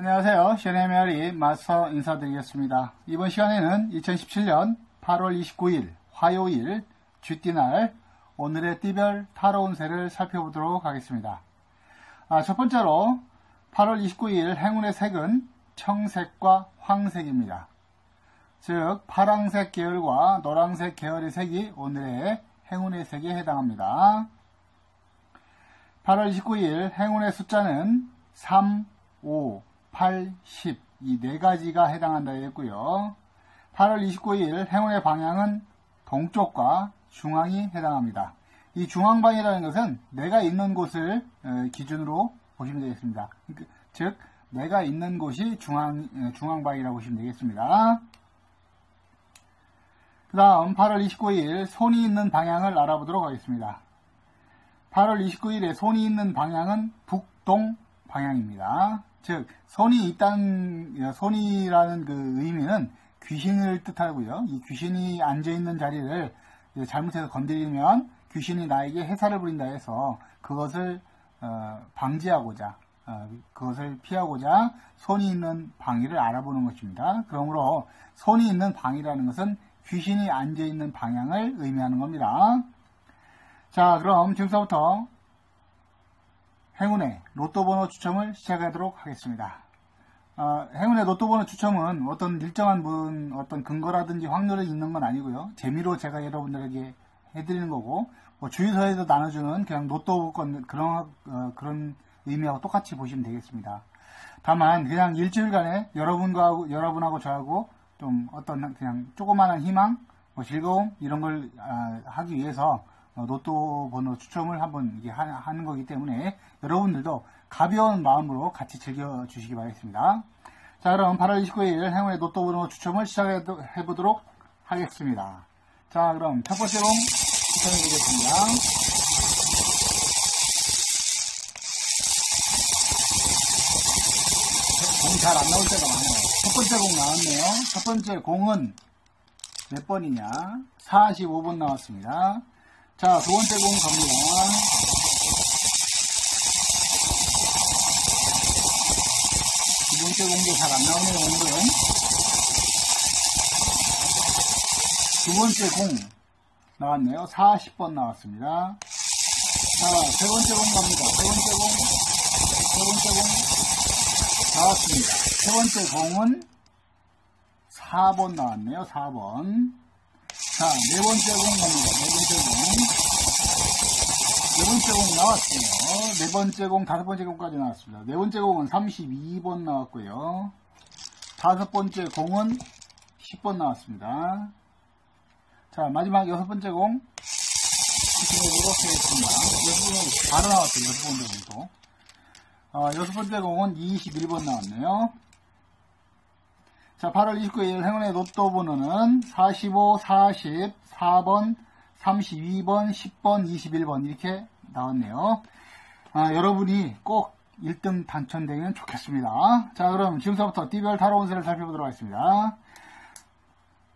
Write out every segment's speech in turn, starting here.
안녕하세요. 셔네메어리 마스터 인사드리겠습니다. 이번 시간에는 2017년 8월 29일 화요일 쥐띠날 오늘의 띠별 타로 운세를 살펴보도록 하겠습니다. 첫 번째로 8월 29일 행운의 색은 청색과 황색입니다. 즉 파랑색 계열과 노란색 계열의 색이 오늘의 행운의 색에 해당합니다. 8월 29일 행운의 숫자는 3, 5, 8, 10 이 네 가지가 해당한다 했고요. 8월 29일 행운의 방향은 동쪽과 중앙이 해당합니다. 이 중앙방이라는 것은 내가 있는 곳을 기준으로 보시면 되겠습니다. 즉 내가 있는 곳이 중앙방이라고 보시면 되겠습니다. 그 다음 8월 29일 손이 있는 방향을 알아보도록 하겠습니다. 8월 29일에 손이 있는 방향은 북동 방향입니다. 즉 손이라는 그 의미는 귀신을 뜻하고요. 이 귀신이 앉아있는 자리를 잘못해서 건드리면 귀신이 나에게 해사를 부린다 해서 그것을 방지하고자 그것을 피하고자 손이 있는 방위를 알아보는 것입니다. 그러므로 손이 있는 방이라는 것은 귀신이 앉아있는 방향을 의미하는 겁니다. 자, 그럼 지금부터 행운의 로또 번호 추첨을 시작하도록 하겠습니다. 행운의 로또 번호 추첨은 어떤 일정한 어떤 근거라든지 확률이 있는 건 아니고요. 재미로 제가 여러분들에게 해드리는 거고, 주유소에서 나눠주는 그냥 로또권 그런 의미하고 똑같이 보시면 되겠습니다. 다만 그냥 일주일간에 여러분하고 저하고 좀 어떤 그냥 조그마한 희망, 즐거움 이런 걸 하기 위해서 로또 번호 추첨을 한번 하는 거기 때문에 여러분들도 가벼운 마음으로 같이 즐겨주시기 바라겠습니다. 자, 그럼 8월 29일 행운의 로또 번호 추첨을 시작해 보도록 하겠습니다. 자, 그럼 첫 번째 공 추첨해 보겠습니다. 공 잘 안 나올 때가 많아요. 첫 번째 공 나왔네요. 첫 번째 공은 몇 번이냐? 45번 나왔습니다. 자, 두 번째 공 갑니다. 두 번째 공도 잘 안 나오네요, 오늘은. 두 번째 공 나왔네요. 40번 나왔습니다. 자, 세 번째 공 갑니다. 세 번째 공 나왔습니다. 세 번째 공은 4번 나왔네요. 4번. 자, 네 번째 공 갑니다. 네 번째 공 나왔어요. 네 번째 공, 다섯 번째 공까지 나왔습니다. 네 번째 공은 32번 나왔고요. 다섯 번째 공은 10번 나왔습니다. 자, 마지막 여섯 번째 공 추첨해보도록 하겠습니다. 여섯 번째 바로 나왔어요. 여섯 번째 공도. 여섯 번째 공은 21번 나왔네요. 자, 8월 29일 행운의 로또 번호는 45, 40, 4번, 32번, 10번, 21번 이렇게 나왔네요. 여러분이 꼭 1등 당첨되면 좋겠습니다. 자, 그럼 지금부터 띠별 타로 운세를 살펴보도록 하겠습니다.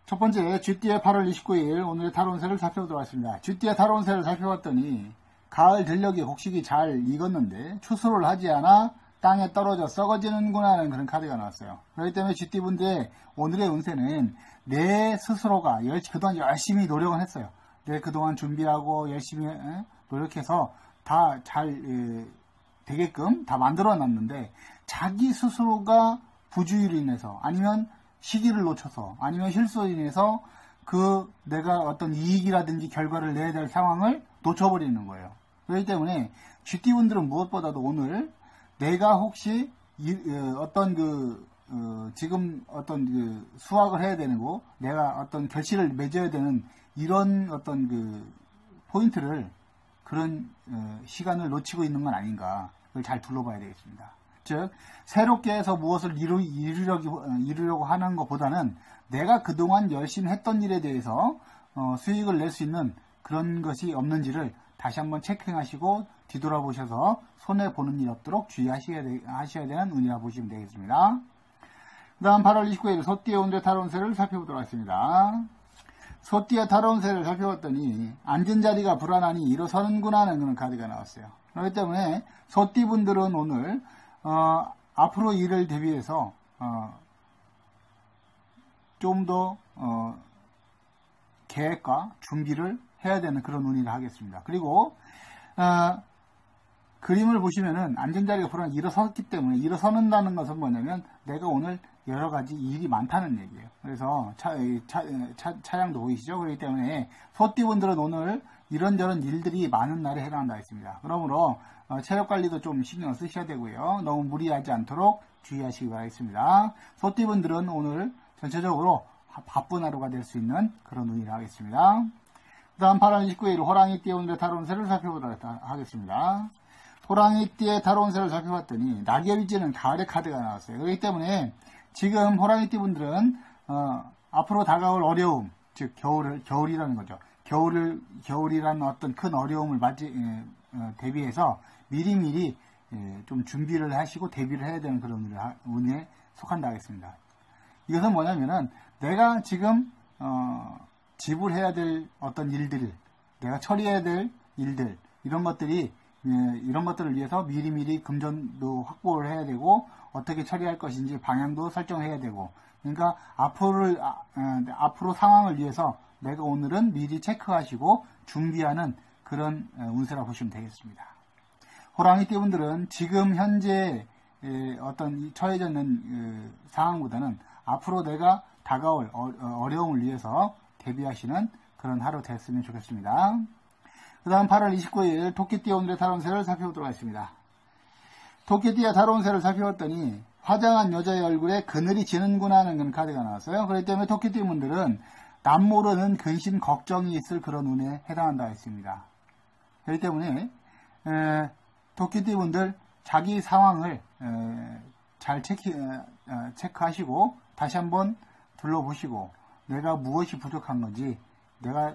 첫 번째 쥐띠의 8월 29일 오늘의 타로 운세를 살펴보도록 하겠습니다. 쥐띠의 타로 운세를 살펴봤더니 가을 들녘이 곡식이 잘 익었는데 추수를 하지 않아 땅에 떨어져 썩어지는구나 하는 그런 카드가 나왔어요. 그렇기 때문에 쥐띠분들의 오늘의 운세는 내 스스로가 그동안 열심히 노력을 했어요. 그동안 준비하고 열심히 노력해서 다 잘 되게끔 다 만들어 놨는데 자기 스스로가 부주의로 인해서 아니면 시기를 놓쳐서 아니면 실수로 인해서 내가 어떤 이익이라든지 결과를 내야 될 상황을 놓쳐버리는 거예요. 그렇기 때문에 쥐띠분들은 무엇보다도 오늘 내가 혹시 지금 어떤 수확을 해야 되고 내가 어떤 결실을 맺어야 되는 이런 어떤 포인트를 그런 시간을 놓치고 있는 건 아닌가 그걸 잘 둘러봐야 되겠습니다. 즉 새롭게 해서 무엇을 이루려고 하는 것보다는 내가 그동안 열심히 했던 일에 대해서 수익을 낼 수 있는 그런 것이 없는지를 다시 한번 체크하시고 뒤돌아보셔서 손해보는 일 없도록 주의하셔야 되는 운이라 보시면 되겠습니다. 그 다음 8월 29일 소띠의 오늘의 타로 운세를 살펴보도록 하겠습니다. 소띠의 타로 운세를 살펴봤더니 앉은 자리가 불안하니 일어서는구나 하는 그런 카드가 나왔어요. 그렇기 때문에 소띠분들은 오늘 앞으로 일을 대비해서 좀 더 계획과 준비를 해야 되는 그런 운이라 하겠습니다. 그리고 그림을 보시면은 안정자리가 불안하게 일어섰기 때문에, 일어서는다는 것은 뭐냐면 내가 오늘 여러 가지 일이 많다는 얘기예요. 그래서 차량도 보이시죠? 그렇기 때문에 소띠분들은 오늘 이런저런 일들이 많은 날에 해당한다 했습니다. 그러므로 체력 관리도 좀 신경 쓰셔야 되고요. 너무 무리하지 않도록 주의하시기 바라겠습니다. 소띠분들은 오늘 전체적으로 바쁜 하루가 될 수 있는 그런 운이라 하겠습니다. 그 다음 8월 29일 호랑이띠 오늘의 다뤄온 새를 살펴보도록 하겠습니다. 호랑이띠의 다뤄온 새를 살펴봤더니 낙엽이 지는 가을의 카드가 나왔어요. 그렇기 때문에 지금 호랑이띠 분들은 앞으로 다가올 어려움, 즉 겨울이라는 거죠. 겨울이라는 어떤 큰 어려움을 대비해서 미리미리 좀 준비를 하시고 대비를 해야 되는 그런 운에 속한다 하겠습니다. 이것은 뭐냐면은 내가 지금 지불해야 될 어떤 일들, 내가 처리해야 될 일들, 이런 것들을 위해서 미리미리 금전도 확보를 해야 되고 어떻게 처리할 것인지 방향도 설정해야 되고, 그러니까 앞으로 상황을 위해서 내가 오늘은 미리 체크하시고 준비하는 그런 운세라 보시면 되겠습니다. 호랑이띠 분들은 지금 현재 어떤 처해져 있는 상황보다는 앞으로 내가 다가올 어려움을 위해서 대비하시는 그런 하루 됐으면 좋겠습니다. 그 다음 8월 29일 토끼띠 오늘의 다뤄온 새를 살펴보도록 하겠습니다. 토끼띠의 다뤄온 새를 살펴봤더니 화장한 여자의 얼굴에 그늘이 지는구나 하는 그런 카드가 나왔어요. 그렇기 때문에 토끼띠 분들은 남 모르는 근심 걱정이 있을 그런 운에 해당한다 했습니다. 그렇기 때문에 토끼띠 분들 자기 상황을 잘 체크하시고 다시 한번 둘러보시고 내가 무엇이 부족한 건지, 내가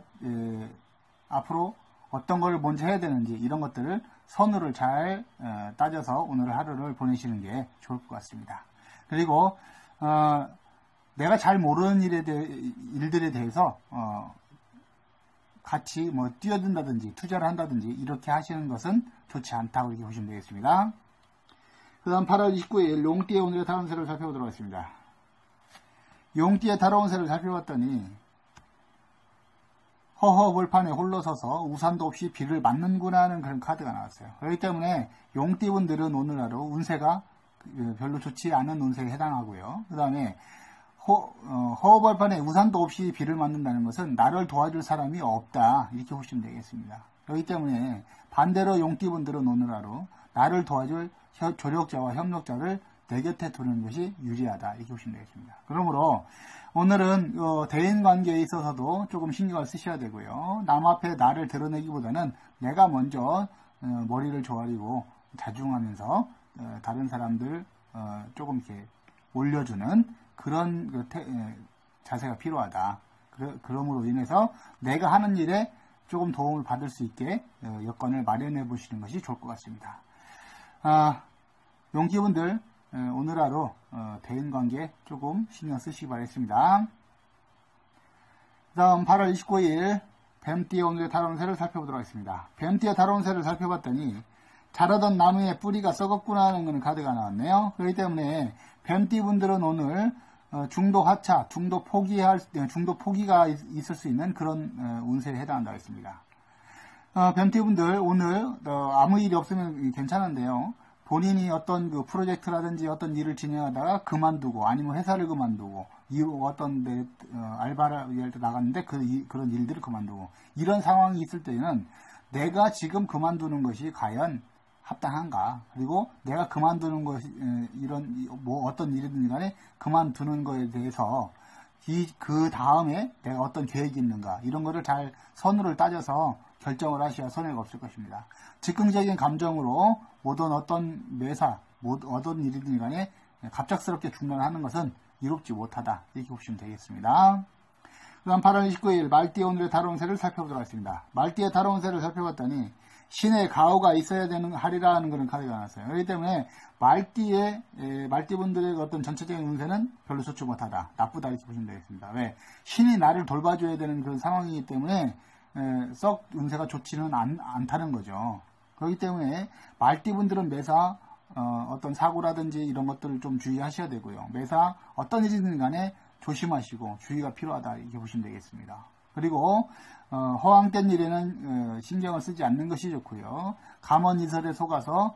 앞으로 어떤 걸 먼저 해야 되는지, 이런 것들을 선으로 잘 따져서 오늘 하루를 보내시는 게 좋을 것 같습니다. 그리고 내가 잘 모르는 일들에 대해서 같이 뭐 뛰어든다든지 투자를 한다든지 이렇게 하시는 것은 좋지 않다고 이렇게 보시면 되겠습니다. 그 다음 8월 29일 용띠의 오늘의 다뤄온 새를 살펴보도록 하겠습니다. 용띠의 다뤄온 새를 살펴봤더니 허허벌판에 홀로 서서 우산도 없이 비를 맞는구나 하는 그런 카드가 나왔어요. 그렇기 때문에 용띠분들은 오늘 하루 운세가 별로 좋지 않은 운세에 해당하고요. 그 다음에 허허벌판에 우산도 없이 비를 맞는다는 것은 나를 도와줄 사람이 없다, 이렇게 보시면 되겠습니다. 그렇기 때문에 반대로 용띠분들은 오늘 하루 나를 도와줄 조력자와 협력자를 내 곁에 두는 것이 유리하다, 이렇게 보시면 되겠습니다. 그러므로 오늘은 대인관계에 있어서도 조금 신경을 쓰셔야 되고요. 남 앞에 나를 드러내기보다는 내가 먼저 머리를 조아리고 자중하면서 다른 사람들 조금 이렇게 올려주는 그런 자세가 필요하다. 그러므로 인해서 내가 하는 일에 조금 도움을 받을 수 있게 여건을 마련해 보시는 것이 좋을 것 같습니다. 용기분들 오늘 하루 대인관계 조금 신경 쓰시기 바라겠습니다. 그 다음 8월 29일 뱀띠의 오늘의 다뤄온 새를 살펴보도록 하겠습니다. 뱀띠의 다뤄온 새를 살펴봤더니 자라던 나무의 뿌리가 썩었구나 하는 카드가 나왔네요. 그렇기 때문에 뱀띠분들은 오늘 중도 하차, 중도 포기가 있을 수 있는 그런 운세에 해당한다 했습니다. 뱀띠분들 오늘 아무 일이 없으면 괜찮은데요. 본인이 어떤 그 프로젝트라든지 어떤 일을 진행하다가 그만두고, 아니면 회사를 그만두고, 어떤 데 알바를 나갔는데 그런 일들을 그만두고, 이런 상황이 있을 때는 내가 지금 그만두는 것이 과연 합당한가, 그리고 내가 그만두는 것이 어떤 일이든 간에 그만두는 것에 대해서 그 다음에 내가 어떤 계획이 있는가, 이런 거를 잘 선으로 따져서 결정을 하셔야 손해가 없을 것입니다. 즉흥적인 감정으로 모든 어떤 매사, 어떤 일이든 간에 갑작스럽게 중단하는 것은 이롭지 못하다, 이렇게 보시면 되겠습니다. 그 다음 8월 29일 말띠의 오늘의 다뤄온 새를 살펴보도록 하겠습니다. 말띠의 다뤄온 새를 살펴봤더니 신의 가호가 있어야 되는 하리라는 그런 카드가 나왔어요. 그렇기 때문에 말띠분들의 어떤 전체적인 운세는 별로 좋지 못하다, 나쁘다, 이렇게 보시면 되겠습니다. 왜? 신이 나를 돌봐줘야 되는 그런 상황이기 때문에 썩 운세가 좋지는 않다는 거죠. 그렇기 때문에 말띠분들은 매사 어떤 사고라든지 이런 것들을 좀 주의하셔야 되고요. 매사 어떤 일이든 간에 조심하시고 주의가 필요하다 이렇게 보시면 되겠습니다. 그리고 허황된 일에는 신경을 쓰지 않는 것이 좋고요. 감언이설에 속아서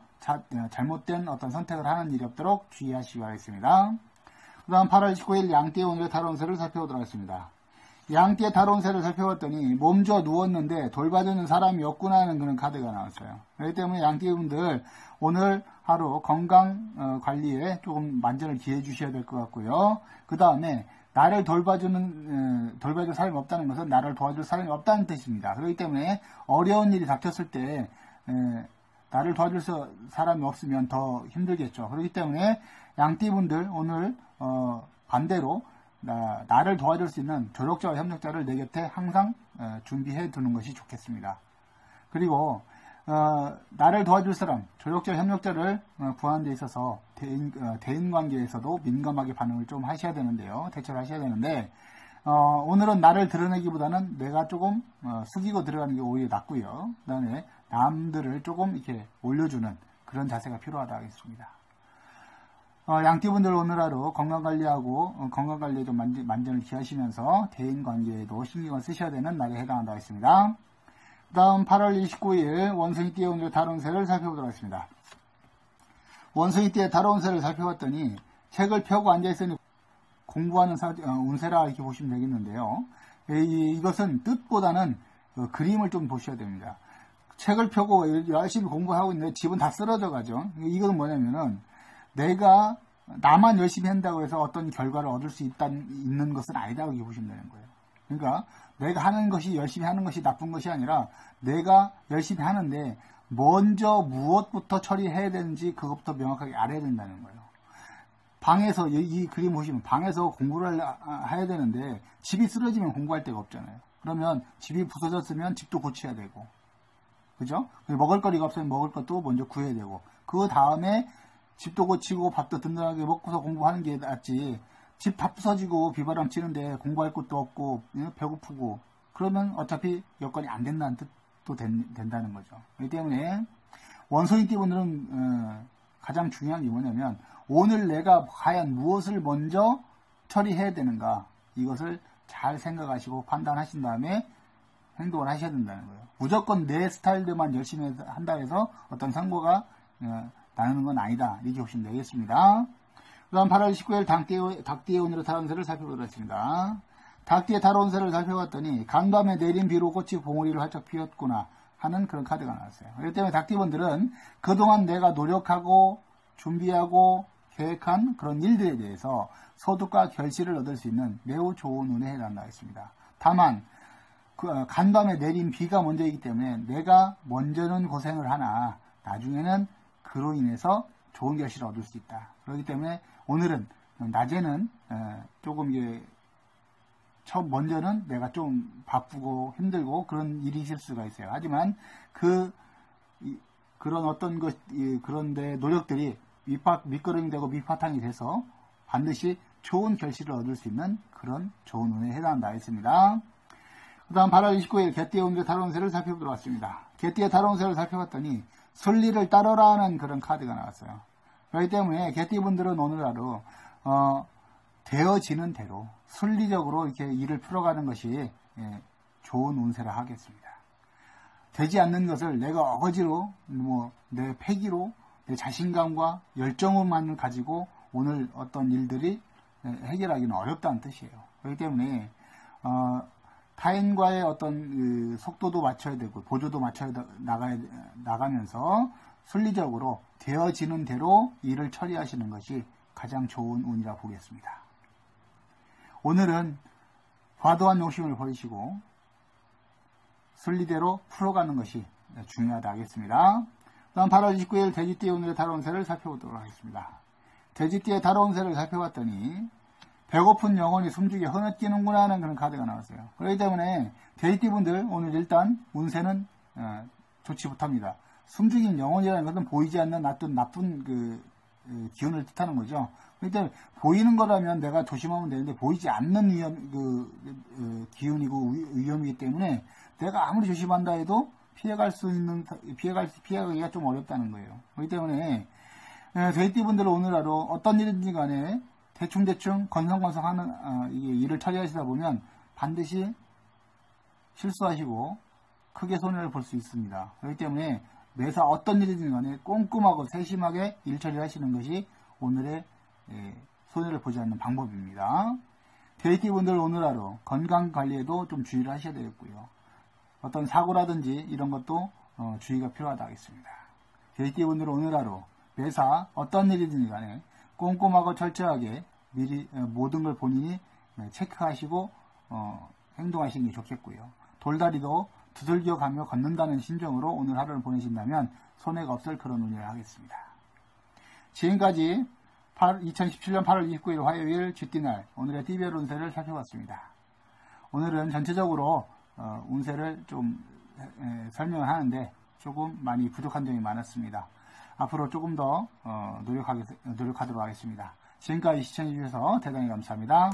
잘못된 어떤 선택을 하는 일이 없도록 주의하시기 바라겠습니다. 그 다음 8월 19일 양띠의 오늘의 다뤄운세를 살펴보도록 하겠습니다. 양띠의 다뤄운세를 살펴봤더니 몸져 누웠는데 돌봐주는 사람이 없구나 하는 그런 카드가 나왔어요. 그렇기 때문에 양띠분들 오늘 하루 건강 관리에 조금 만전을 기해 주셔야 될 것 같고요. 그 다음에 나를 돌봐줄 사람이 없다는 것은 나를 도와줄 사람이 없다는 뜻입니다. 그렇기 때문에 어려운 일이 닥쳤을 때 나를 도와줄 사람이 없으면 더 힘들겠죠. 그렇기 때문에 양띠분들 오늘 반대로 나를 도와줄 수 있는 조력자와 협력자를 내 곁에 항상 준비해 두는 것이 좋겠습니다. 그리고 나를 도와줄 사람, 조력자, 협력자를 구하는 데 있어서 대인 관계에서도 민감하게 반응을 좀 하셔야 되는데요. 대처를 하셔야 되는데 오늘은 나를 드러내기보다는 내가 조금 숙이고 들어가는 게 오히려 낫고요. 그 다음에 남들을 조금 이렇게 올려주는 그런 자세가 필요하다 하겠습니다. 양띠분들 오늘 하루 건강관리하고 건강관리에 좀 만전을 기하시면서 대인관계에도 신경을 쓰셔야 되는 날에 해당한다 하겠습니다. 그 다음 8월 29일 원숭이띠의 오늘의 다뤄운세를 살펴보도록 하겠습니다. 원숭이띠의 다뤄운세를 살펴봤더니 책을 펴고 앉아있으니 공부하는 운세라 이렇게 보시면 되겠는데요. 이것은 뜻보다는 그림을 좀 보셔야 됩니다. 책을 펴고 열심히 공부하고 있는데 집은 다 쓰러져 가죠. 이건 뭐냐면은 내가 나만 열심히 한다고 해서 어떤 결과를 얻을 수 있는 것은 아니다 이렇게 보시면 되는 거예요. 그러니까 내가 하는 것이 열심히 하는 것이 나쁜 것이 아니라 내가 열심히 하는데 먼저 무엇부터 처리해야 되는지 그것부터 명확하게 알아야 된다는 거예요. 방에서 이 그림 보시면 방에서 공부를 해야 되는데 집이 쓰러지면 공부할 데가 없잖아요. 그러면 집이 부서졌으면 집도 고쳐야 되고 그죠? 먹을 거리가 없으면 먹을 것도 먼저 구해야 되고 그 다음에 집도 고치고 밥도 든든하게 먹고서 공부하는 게 낫지. 집 다 부서지고 비바람 치는데 공부할 것도 없고 배고프고 그러면 어차피 여건이 안 된다는 뜻도 된다는 거죠. 그렇기 때문에 원숭이띠분들은 가장 중요한 게 뭐냐면 오늘 내가 과연 무엇을 먼저 처리해야 되는가 이것을 잘 생각하시고 판단하신 다음에 행동을 하셔야 된다는 거예요. 무조건 내 스타일대로만 열심히 한다 해서 어떤 성과가 나누는 건 아니다. 이렇게 보시면 되겠습니다. 그 다음 8월 19일 닭띠의 오늘의 다뤄운세를 살펴보도록 하겠습니다. 닭띠의 다뤄운세를 살펴봤더니 간밤에 내린 비로 꽃이 봉우리를 활짝 피웠구나 하는 그런 카드가 나왔어요. 그렇기 때문에 닭띠분들은 그동안 내가 노력하고 준비하고 계획한 그런 일들에 대해서 소득과 결실을 얻을 수 있는 매우 좋은 운에 해당한다 했습니다. 다만 간밤에 내린 비가 먼저이기 때문에 내가 먼저는 고생을 하나 나중에는 그로 인해서 좋은 결실을 얻을 수 있다. 그렇기 때문에 오늘은 낮에는 조금 먼저는 내가 좀 바쁘고 힘들고 그런 일이 있을 수가 있어요. 하지만 그런 어떤 그런데 노력들이 밑거름이 되고 밑바탕이 돼서 반드시 좋은 결실을 얻을 수 있는 그런 좋은 운에 해당한다 했습니다. 그 다음 8월 29일 개띠의 오늘의 다뤄운세를 살펴보도록 하겠습니다. 개띠의 다뤄운세를 살펴봤더니 순리를 따르라 하는 그런 카드가 나왔어요. 그렇기 때문에 개띠분들은 오늘 하루 되어지는 대로 순리적으로 이렇게 일을 풀어가는 것이 좋은 운세라 하겠습니다. 되지 않는 것을 내가 어거지로 내 패기로 내 자신감과 열정만 가지고 오늘 어떤 일들이 해결하기는 어렵다는 뜻이에요. 그렇기 때문에 타인과의 어떤 속도도 맞춰야 되고 보조도 맞춰야 나가면서 순리적으로 되어지는 대로 일을 처리하시는 것이 가장 좋은 운이라 보겠습니다. 오늘은 과도한 욕심을 버리시고 순리대로 풀어가는 것이 중요하다 하겠습니다. 다음 8월 29일 돼지띠의 오늘의 다뤄운세를 살펴보도록 하겠습니다. 돼지띠의 다뤄운세를 살펴봤더니 배고픈 영혼이 숨죽여 흐느끼는구나 하는 그런 카드가 나왔어요. 그렇기 때문에 돼지띠분들 오늘 일단 운세는 좋지 못합니다. 숨죽인 영혼이라는 것은 보이지 않는 나쁜 기운을 뜻하는 거죠. 그렇기 때문에 보이는 거라면 내가 조심하면 되는데 보이지 않는 기운이고 위험이기 때문에 내가 아무리 조심한다 해도 피해가기가 좀 어렵다는 거예요. 그렇기 때문에 데이티 분들은 오늘 하루 어떤 일이든지 간에 대충대충 건성건성 하는, 이게 일을 처리하시다 보면 반드시 실수하시고 크게 손해를 볼 수 있습니다. 그렇기 때문에 매사 어떤 일이든 간에 꼼꼼하고 세심하게 일 처리를 하시는 것이 오늘의 손해를 보지 않는 방법입니다. 데이티 분들 오늘 하루 건강 관리에도 좀 주의를 하셔야 되겠고요. 어떤 사고라든지 이런 것도 주의가 필요하다 하겠습니다. 데이티 분들 오늘 하루 매사 어떤 일이든 간에 꼼꼼하고 철저하게 미리 모든 걸 본인이 체크하시고 행동하시는 게 좋겠고요. 돌다리도 두들겨 가며 걷는다는 심정으로 오늘 하루를 보내신다면 손해가 없을 그런 운영을 하겠습니다. 지금까지 2017년 8월 29일 화요일 쥐띠날 오늘의 TBL 운세를 살펴봤습니다. 오늘은 전체적으로 운세를 좀 설명을 하는데 조금 많이 부족한 점이 많았습니다. 앞으로 조금 더 노력하도록 하겠습니다. 지금까지 시청해주셔서 대단히 감사합니다.